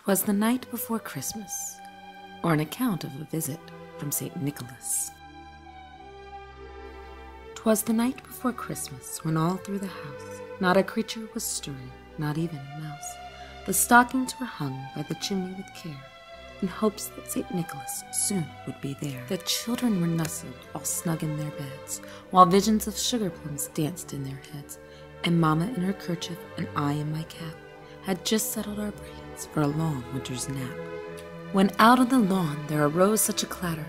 'Twas the night before Christmas, or an account of a visit from St. Nicholas. 'Twas the night before Christmas, when all through the house not a creature was stirring, not even a mouse. The stockings were hung by the chimney with care, in hopes that St. Nicholas soon would be there. The children were nestled all snug in their beds, while visions of sugar plums danced in their heads, and Mamma in her kerchief and I in my cap had just settled our brains for a long winter's nap. When out on the lawn there arose such a clatter,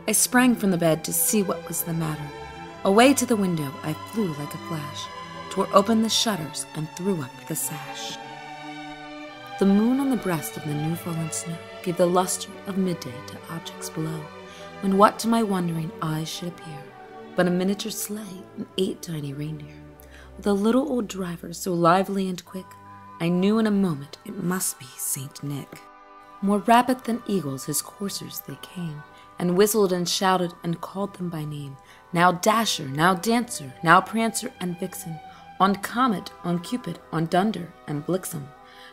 I sprang from the bed to see what was the matter. Away to the window I flew like a flash, tore open the shutters and threw up the sash. The moon on the breast of the new-fallen snow gave the luster of midday to objects below, when what to my wondering eyes should appear but a miniature sleigh and 8 tiny reindeer, with a little old driver so lively and quick, I knew in a moment it must be Saint Nick. More rapid than eagles his coursers they came, and whistled and shouted and called them by name, now Dasher, now Dancer, now Prancer and Vixen, on Comet, on Cupid, on Dunder and Blixen,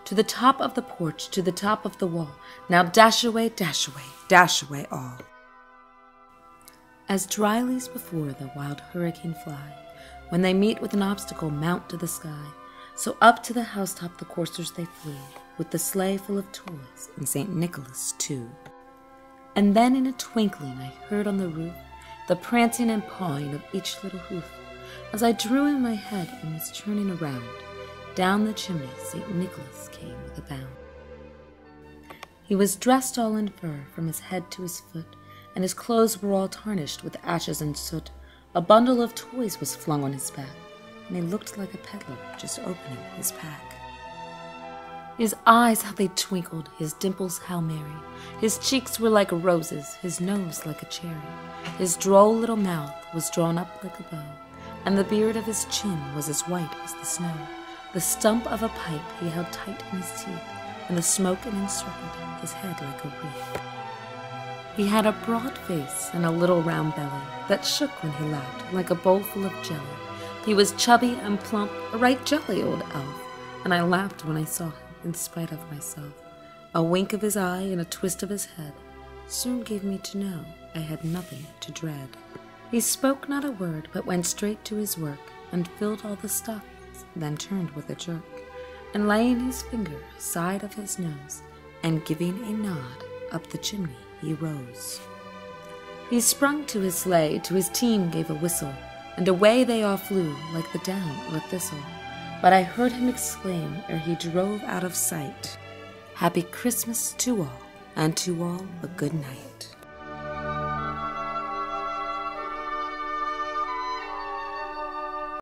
to the top of the porch, to the top of the wall, now dash away, all. As dryly as before the wild hurricane fly, when they meet with an obstacle mount to the sky, so up to the housetop the coursers they flew, with the sleigh full of toys, and St. Nicholas too. And then in a twinkling I heard on the roof the prancing and pawing of each little hoof. As I drew in my head and was turning around, down the chimney St. Nicholas came with a bound. He was dressed all in fur from his head to his foot, and his clothes were all tarnished with ashes and soot. A bundle of toys was flung on his back, and he looked like a peddler just opening his pack. His eyes, how they twinkled, his dimples how merry. His cheeks were like roses, his nose like a cherry. His droll little mouth was drawn up like a bow, and the beard of his chin was as white as the snow. The stump of a pipe he held tight in his teeth, and the smoke it encircled his head like a wreath. He had a broad face and a little round belly that shook when he laughed like a bowl full of jelly. He was chubby and plump, a right jolly old elf, and I laughed when I saw him in spite of myself. A wink of his eye and a twist of his head soon gave me to know I had nothing to dread. He spoke not a word, but went straight to his work, and filled all the stockings, then turned with a jerk, and laying his finger side of his nose, and giving a nod, up the chimney he rose. He sprung to his sleigh, to his team gave a whistle, and away they all flew like the down of a thistle. But I heard him exclaim ere he drove out of sight, "Happy Christmas to all, and to all a good night."